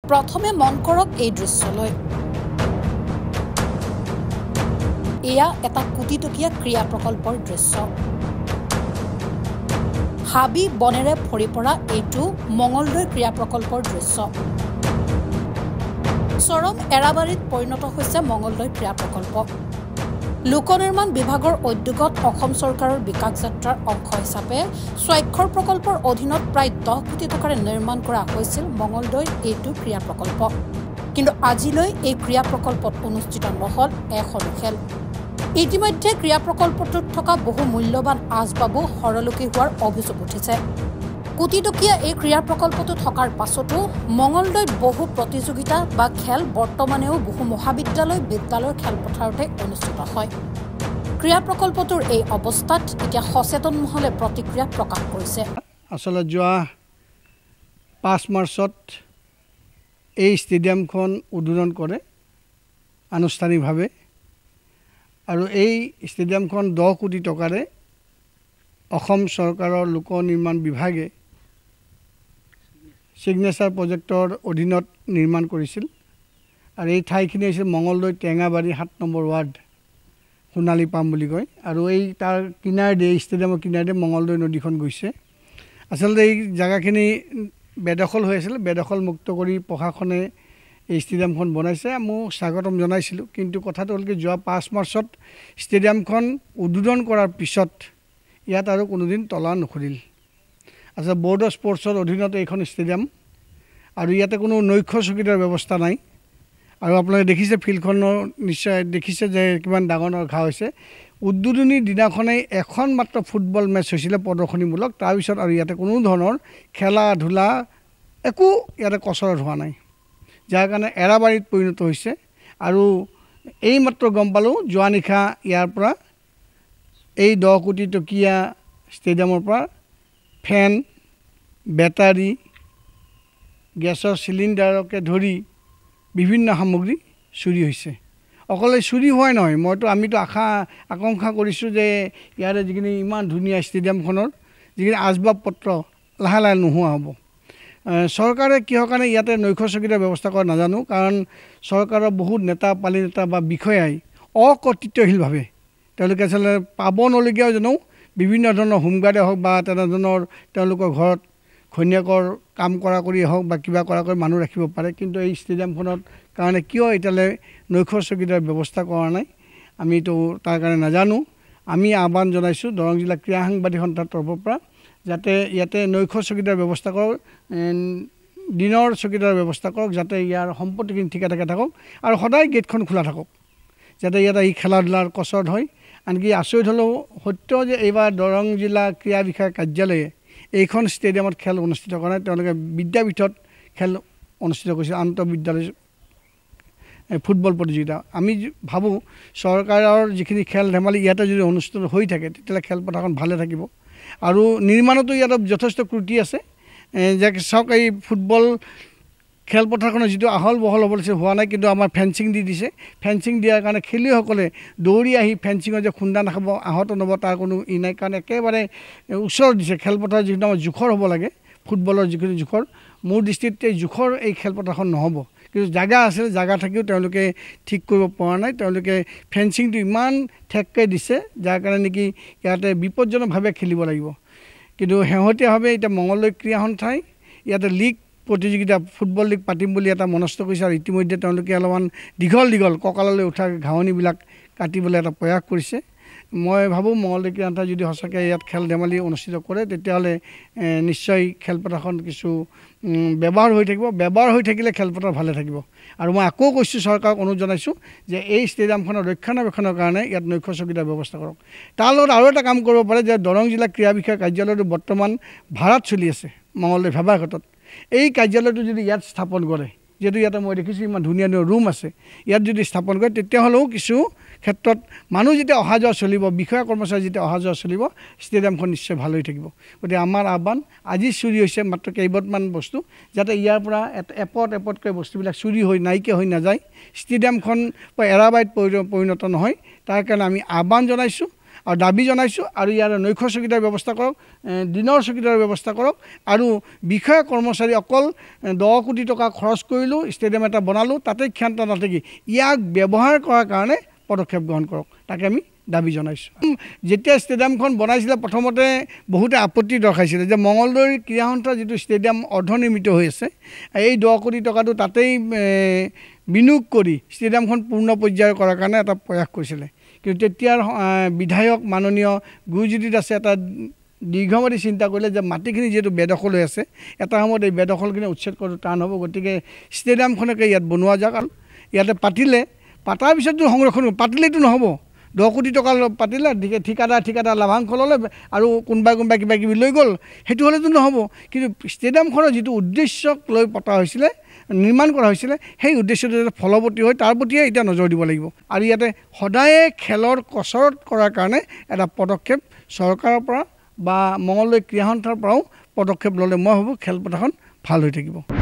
প্ৰথমে মন কৰক এই দৃশ্যলৈ এয়া এটা কোটিটকীয়া ক্ৰিয়া প্ৰকল্পৰ দৃশ্য হাবি বনেৰে ভৰি পৰা এইটো মঙলদৈ ক্ৰিয়া প্ৰকল্পৰ দৃশ্য চৰম এৰাবাৰীত পৰিণত হৈছে মঙলদৈ ক্ৰিয়া প্ৰকল্প লোকনিৰ্মাণ বিভাগৰ উদ্যোগত অসম চৰকাৰৰ বিকাশ যাত্ৰাৰ অংশ হিচাপে স্বাক্ষৰ প্ৰকল্পৰ অধীনত প্ৰায় 10 কোটি টকাৰে নিৰ্মাণ কৰা হৈছিল মঙলদৈ এইটো ক্ৰিয়া প্ৰকল্প কিন্তু আজিলৈ এই ক্ৰিয়া প্ৰকল্পত অনুষ্ঠিত নহল এখনো খেল ইতিমধ্যে ক্ৰিয়া প্ৰকল্পটোত থকা বহু মূল্যৱান আচবাবো হৰলুকি হোৱাৰ অভিযোগ উঠিছে কোটিটকীয়া এই ক্ৰিয়া প্ৰকল্পটো থকাৰ পাছতো মঙলদৈত বহু প্ৰতিযোগিতা বা খেল বৰ্তমানেও বহু মহাবিদ্যালয় বিদ্যালয়ৰ খেলপথাৰতে অনুষ্ঠিত হয় ক্ৰিয়া প্ৰকল্পটোৰ এই অৱস্থাত এতিয়া সচেতন মহলে প্ৰতিক্ৰিয়া প্ৰকাশ কৰিছে আসলে যোৱা 5 মাৰ্চত এই ষ্টেডিয়ামখন উদ্বোধন কৰে আনুষ্ঠানিকভাৱে আৰু এই ষ্টেডিয়ামখন 10 কোটি টকাৰে অসম চৰকাৰৰ লোক নিৰ্মাণ বিভাগে সিগনেচাৰ প্ৰজেক্টৰ অধীনত নিৰ্মাণ কৰিছিল আৰু এই ঠাইখিনি হৈছে মঙলদৈ টেঙাবাৰী 7 নম্বৰ ৱাৰ্ড সোণালী পাম বুলি কয় আৰু এই তাৰ কিনাৰে ষ্টেডিয়ামৰ কিনাৰে মঙলদৈ নদীখন গৈছে আচলতে এই জায়গাখিনি বেদখল হৈ আছিল বেদখল মুক্ত কৰি প্ৰশাসনে এই ষ্টেডিয়ামখন বনাইছে মই স্বাগতম জনাইছিলোঁ কিন্তু কথাটো হ'ল কি যোৱা 5 মাৰ্চত ষ্টেডিয়ামখন উদ্বোধন কৰাৰ পিছত ইয়াত আৰু কোনোদিন তলা নখৰিল আচ্ছা বোৰ্ড অফ স্পৰ্টছৰ অধীনত এইখন ষ্টেডিয়াম আৰু ইয়াতে কোনো নৈশ চকীদাৰ ব্যৱস্থা নাই আৰু আপোনালোকে দেখিছে ফিল্ডখনৰ নিশ্চয় দেখিছে যে কিমান ডাঙৰ ঘাঁহ হৈছে উদ্বোধনী দিনাখনেই এখন মাত্ৰ ফুটবল মেচ হৈছিলে প্ৰদৰ্শনীমূলক তাৰপিছত আৰু ইয়াতে কোনো ধৰণৰ খেলা ধূলা একো ইয়াতে কচৰত হোৱা নাই যাৰ কাৰণে এৰাবাৰীত পৰিণত হৈছে আৰু এই মাত্ৰ গম পালোঁ যোৱা নিশা ইয়াৰ পৰা এই 10 কোটি টকীয়া ষ্টেডিয়ামৰ পৰা ফেন বেটাৰী গেছৰ চিলিণ্ডাৰকে ধৰি বিভিন্ন সামগ্ৰী চুৰি হৈছে অকলে চুৰি হোৱাই নহয় আমিতো আকাংক্ষা কৰিছোঁ যে ইয়াৰে যিখিনি ইমান ধুনীয়া ষ্টেডিয়ামখনৰ যিখিনি আচবাব পত্ৰ লাহে লাহে নোহোৱা হ'ব চৰকাৰে কিহৰ কাৰণে ইয়াতে নৈশ চকীদাৰ ব্যৱস্থা কৰা নাজানো কাৰণ চৰকাৰৰ বহুত নেতা পালি নেতা বা বিষয়াই অকৰ্তৃত্বশীলভাৱে তেওঁলোকে আচলতে পাব নলগীয়াও জানো বিভিন্ন ধৰণৰ হোমগাৰ্ডে হওক বা তেনেধৰণৰ তেওঁলোকৰ ঘৰত ঘৈণীয়েকৰ কাম কৰা কৰি হওক বা কিবা কৰা কৰি মানুহ ৰাখিব পাৰে কিন্তু এই ষ্টেডিয়ামখনত কাৰণে কিয় এতিয়ালৈ নৈশ চকীদাৰ ব্যৱস্থা কৰা নাই আমিতো তাৰ কাৰণে নাজানো আমি আহ্বান জনাইছোঁ দৰং জিলা ক্ৰীড়া সাংবাদিক সন্থাৰ তৰফৰ পৰা যাতে ইয়াতে নৈশ চকীদাৰ ব্যৱস্থা কৰক দিনৰ চকীদাৰ ব্যৱস্থা কৰক যাতে ইয়াৰ সম্পত্তিখিনি ঠিকে থাকে থাকক আৰু সদায় গেটখন খোলা থাকক যাতে ইয়াতে এই খেলা ধূলাৰ কচৰত হয় আনকি আচৰিত হ'লেও সত্য যে এইবাৰ দৰং জিলা ক্ৰীড়া বিষয়া কাৰ্যালয়ে এইখন ষ্টেডিয়ামত খেল অনুষ্ঠিত কৰা নাই তেওঁলোকে বিদ্যাপীঠত খেল অনুষ্ঠিত কৰিছে আন্তঃবিদ্যালয় ফুটবল প্ৰতিযোগিতা আমি ভাবোঁ চৰকাৰৰ যিখিনি খেল ধেমালি ইয়াতে যদি অনুষ্ঠিত হৈ থাকে তেতিয়াহ'লে খেলপথাৰখন ভালে থাকিব আৰু নিৰ্মাণতো ইয়াত যথেষ্ট ত্ৰুটি আছে যে চাওক এই ফুটবল খেলপথাৰখনৰ যিটো আহল বহল হ'ব লাগিছিল হোৱা নাই কিন্তু আমাৰ ফেঞ্চিং দি দিছে ফেঞ্চিং দিয়াৰ কাৰণে খেলুৱৈসকলে দৌৰি আহি ফেঞ্চিঙৰ যে খুন্দা নাখাব আহত নহ'ব তাৰ কোনো ই নাই কাৰণে একেবাৰে ওচৰত দিছে খেলপথাৰ যিটো আমাৰ জোখৰ হ'ব লাগে ফুটবলৰ যিখিনি জোখৰ মোৰ দৃষ্টিত এই জোখৰ এই খেলপথাৰখন নহ'ব কিন্তু জাগা আছিল জাগা থাকিও তেওঁলোকে ঠিক কৰিব পৰা নাই তেওঁলোকে ফেঞ্চিংটো ইমান ঠেককৈ দিছে যাৰ কাৰণে নেকি ইয়াতে বিপদজনকভাৱে খেলিব লাগিব কিন্তু শেহতীয়াভাৱে এতিয়া মঙলদৈ ক্ৰীড়া সন্থাই ইয়াতে লীগ প্ৰতিযোগিতা ফুটবল লীগ পাতিম বুলি এটা মনস্থ কৰিছে আৰু ইতিমধ্যে তেওঁলোকে অলপমান দীঘল কঁকাললৈ উঠা ঘাঁহনিবিলাক কাটিবলৈ এটা প্ৰয়াস কৰিছে মই ভাবোঁ মঙলদৈ ক্ৰীড়া সন্থাই যদি সঁচাকৈ ইয়াত খেল ধেমালি অনুষ্ঠিত কৰে তেতিয়াহ'লে নিশ্চয় খেলপথাৰখন কিছু ব্যৱহাৰ হৈ থাকিলে খেলপথাৰ ভালে থাকিব আৰু মই আকৌ কৈছোঁ চৰকাৰক অনুৰোধ জনাইছোঁ যে এই ষ্টেডিয়ামখনৰ ৰক্ষণাবেক্ষণৰ কাৰণে ইয়াত নৈশ চকীদাৰ ব্যৱস্থা কৰক তাৰ লগত আৰু এটা কাম কৰিব পাৰে যে দৰং জিলা ক্ৰীড়া বিষয়া কাৰ্যালয়টো বৰ্তমান ভাড়াত চলি আছে মঙলদৈ ভেবাঘাটত এই কাৰ্যালয়টো যদি ইয়াত স্থাপন কৰে যিহেতু ইয়াতে মই দেখিছোঁ ইমান ধুনীয়া ৰুম আছে ইয়াত যদি স্থাপন কৰে তেতিয়াহ'লেও কিছু ক্ষেত্ৰত মানুহ যেতিয়া অহা যোৱা চলিব বিষয়া কৰ্মচাৰী যেতিয়া অহা যোৱা চলিব ষ্টেডিয়ামখন নিশ্চয় ভাল হৈ থাকিব গতিকে আমাৰ আহ্বান আজি চুৰি হৈছে মাত্ৰ কেইবাটামান বস্তু যাতে ইয়াৰ পৰা এপতকৈ বস্তুবিলাক চুৰি হৈ নাইকিয়া হৈ নাযায় ষ্টেডিয়ামখন এৰাবাৰীত পৰিণত নহয় তাৰ কাৰণে আমি আহ্বান জনাইছোঁ আৰু দাবী জনাইছোঁ আৰু ইয়াৰ নৈশ চকীদাৰ ব্যৱস্থা কৰক, দিনৰ চকীদাৰৰ ব্যৱস্থা কৰক আৰু বিষয়া কৰ্মচাৰী অকল 10 কোটি টকা খৰচ কৰিলোঁ, ষ্টেডিয়াম এটা বনালোঁ, তাতে ক্ষান্ত নাথাকি ইয়াক ব্যৱহাৰ কৰাৰ কাৰণে পদক্ষেপ গ্ৰহণ কৰক, তাকে আমি দাবী জনাইছোঁ। যেতিয়া ষ্টেডিয়ামখন বনাইছিলে প্ৰথমতে বহুতে আপত্তি দৰ্শাইছিলে যে মঙলদৈ ক্ৰীড়া সন্থাৰ যিটো ষ্টেডিয়াম অৰ্ধনিৰ্মিত হৈ আছে, এই 10 কোটি টকাটো তাতেই বিনিয়োগ কৰি ষ্টেডিয়ামখন পূৰ্ণ পৰ্যায়ৰ কৰাৰ কাৰণে এটা প্ৰয়াস কৰিছিলে। কিন্তু তেতিয়াৰ বিধায়ক মাননীয় গুৰুজ্যোতি দাসে এটা দীৰ্ঘম্যাদী চিন্তা কৰিলে যে মাটিখিনি যিহেতু বেদখল হৈ আছে, এটা সময়ত এই বেদখলখিনি উচ্ছেদ কৰাটো টান হ'ব, গতিকে ষ্টেডিয়ামখনকে ইয়াত বনোৱা যাওক আৰু ইয়াতে পাতাৰ পিছততো সংৰক্ষণ পাতিলেতো নহ'ব। 10 কোটি টকা পাতিলে, ঠিকাদাৰ লাভাংশ ল'লে আৰু কোনোবাই কিবা কিবি লৈ গ'ল, সেইটো হ'লেতো নহ'ব। কিন্তু ষ্টেডিয়ামখনৰ যিটো উদ্দেশ্যক লৈ পতা হৈছিলে, নিৰ্মাণ কৰা হৈছিলে, সেই উদ্দেশ্যটো যাতে ফলৱতী হয় তাৰ প্ৰতিহে এতিয়া নজৰ দিব লাগিব। আৰু ইয়াতে সদায়ে খেলৰ কচৰত কৰাৰ কাৰণে এটা পদক্ষেপ চৰকাৰৰ পৰা বা মঙলদৈ ক্ৰীড়া সন্থাৰ পৰাও পদক্ষেপ ল'লে মই ভাবোঁ খেলপথাৰখন ভাল হৈ থাকিব।